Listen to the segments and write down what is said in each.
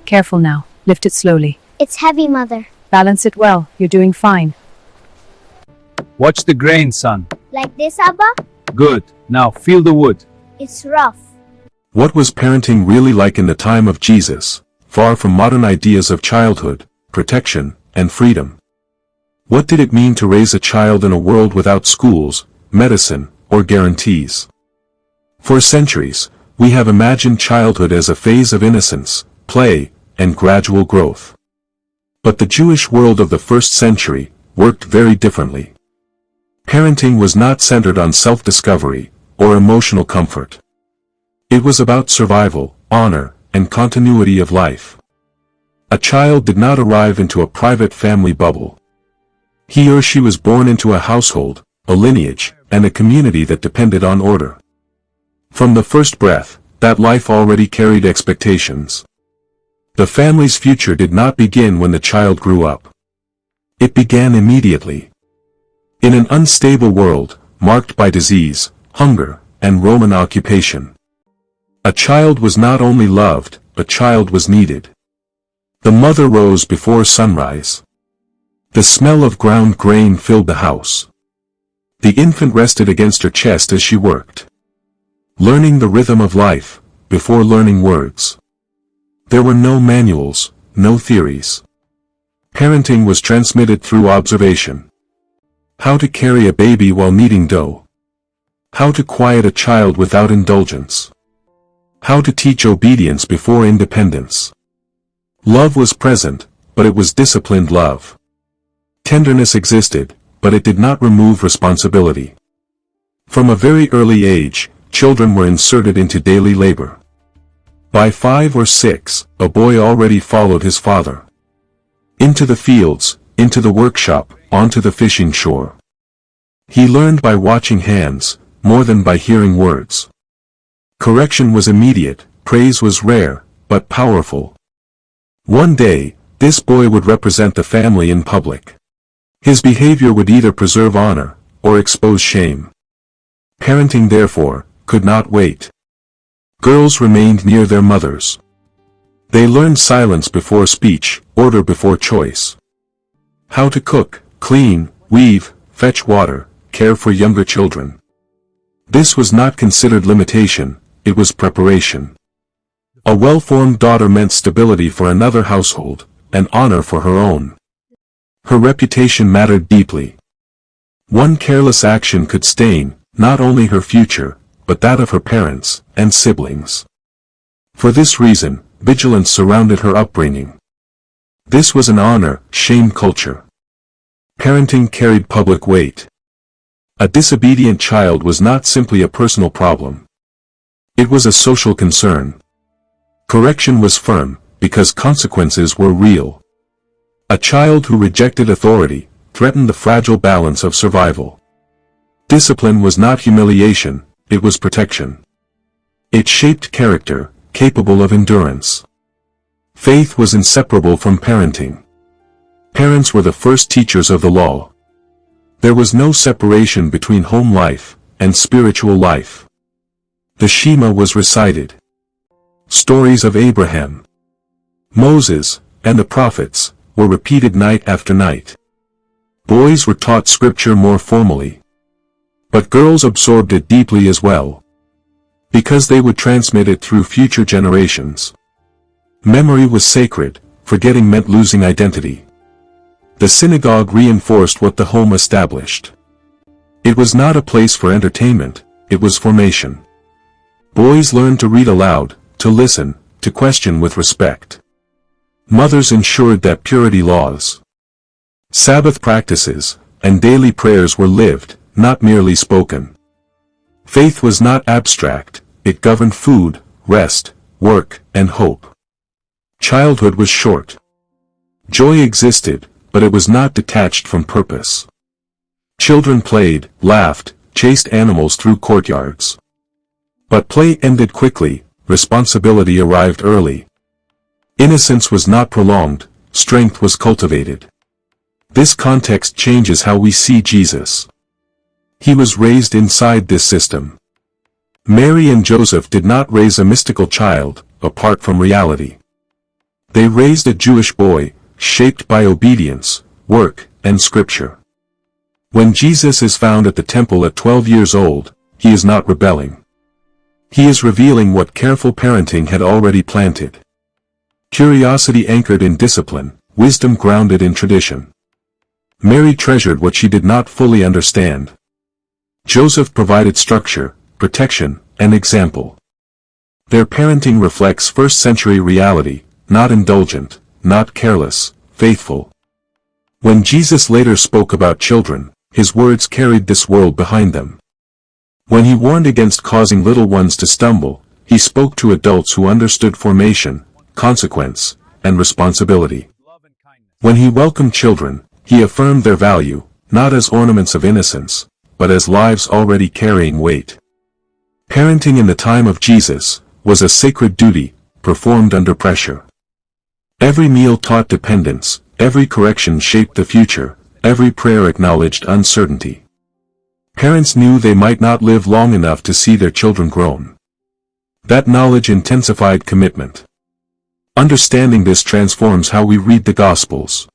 Careful now. Lift it slowly. It's heavy, Mother. Balance it well. You're doing fine. Watch the grain, son. Like this, Abba? Good. Now feel the wood. It's rough. What was parenting really like in the time of Jesus, far from modern ideas of childhood, protection, and freedom? What did it mean to raise a child in a world without schools, medicine, or guarantees? For centuries, we have imagined childhood as a phase of innocence, play, and gradual growth. But the Jewish world of the first century worked very differently. Parenting was not centered on self-discovery or emotional comfort. It was about survival, honor, and continuity of life. A child did not arrive into a private family bubble. He or she was born into a household, a lineage, and a community that depended on order. From the first breath, that life already carried expectations. The family's future did not begin when the child grew up. It began immediately. In an unstable world, marked by disease, hunger, and Roman occupation, a child was not only loved, a child was needed. The mother rose before sunrise. The smell of ground grain filled the house. The infant rested against her chest as she worked, learning the rhythm of life, before learning words. There were no manuals, no theories. Parenting was transmitted through observation. How to carry a baby while kneading dough. How to quiet a child without indulgence. How to teach obedience before independence. Love was present, but it was disciplined love. Tenderness existed, but it did not remove responsibility. From a very early age, children were inserted into daily labor. By 5 or 6, a boy already followed his father. Into the fields, into the workshop, onto the fishing shore. He learned by watching hands, more than by hearing words. Correction was immediate, praise was rare, but powerful. One day, this boy would represent the family in public. His behavior would either preserve honor, or expose shame. Parenting, therefore, could not wait. Girls remained near their mothers. They learned silence before speech, order before choice. How to cook, clean, weave, fetch water, care for younger children. This was not considered limitation, it was preparation. A well-formed daughter meant stability for another household, and honor for her own. Her reputation mattered deeply. One careless action could stain, not only her future, but that of her parents and siblings. For this reason, vigilance surrounded her upbringing. This was an honor-shame culture. Parenting carried public weight. A disobedient child was not simply a personal problem. It was a social concern. Correction was firm, because consequences were real. A child who rejected authority threatened the fragile balance of survival. Discipline was not humiliation, it was protection. It shaped character, capable of endurance. Faith was inseparable from parenting. Parents were the first teachers of the law. There was no separation between home life and spiritual life. The Shema was recited. Stories of Abraham, Moses, and the prophets were repeated night after night. Boys were taught scripture more formally. But girls absorbed it deeply as well, because they would transmit it through future generations. Memory was sacred, forgetting meant losing identity. The synagogue reinforced what the home established. It was not a place for entertainment, it was formation. Boys learned to read aloud, to listen, to question with respect. Mothers ensured that purity laws, Sabbath practices, and daily prayers were lived, not merely spoken. Faith was not abstract, it governed food, rest, work, and hope. Childhood was short. Joy existed, but it was not detached from purpose. Children played, laughed, chased animals through courtyards. But play ended quickly, responsibility arrived early. Innocence was not prolonged, strength was cultivated. This context changes how we see Jesus. He was raised inside this system. Mary and Joseph did not raise a mystical child, apart from reality. They raised a Jewish boy, shaped by obedience, work, and scripture. When Jesus is found at the temple at 12 years old, he is not rebelling. He is revealing what careful parenting had already planted. Curiosity anchored in discipline, wisdom grounded in tradition. Mary treasured what she did not fully understand. Joseph provided structure, protection, and example. Their parenting reflects first-century reality, not indulgent, not careless, faithful. When Jesus later spoke about children, his words carried this world behind them. When he warned against causing little ones to stumble, he spoke to adults who understood formation, consequence, and responsibility. When he welcomed children, he affirmed their value, not as ornaments of innocence, but as lives already carrying weight. Parenting in the time of Jesus was a sacred duty, performed under pressure. Every meal taught dependence, every correction shaped the future, every prayer acknowledged uncertainty. Parents knew they might not live long enough to see their children grown. That knowledge intensified commitment. Understanding this transforms how we read the Gospels.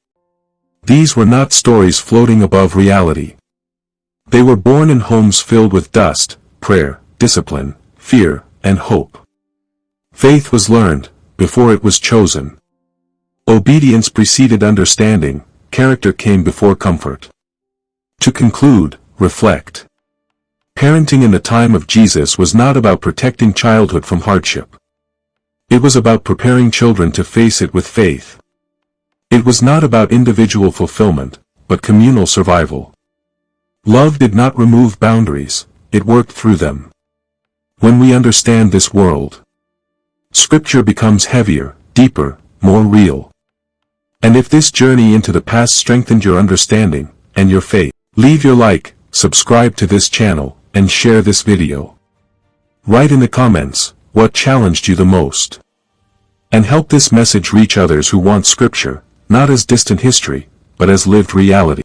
These were not stories floating above reality. They were born in homes filled with dust, prayer, discipline, fear, and hope. Faith was learned, before it was chosen. Obedience preceded understanding, character came before comfort. To conclude, reflect. Parenting in the time of Jesus was not about protecting childhood from hardship. It was about preparing children to face it with faith. It was not about individual fulfillment, but communal survival. Love did not remove boundaries, it worked through them. When we understand this world, Scripture becomes heavier, deeper, more real. And if this journey into the past strengthened your understanding, and your faith, leave your like, subscribe to this channel, and share this video. Write in the comments, what challenged you the most? And help this message reach others who want Scripture, not as distant history, but as lived reality.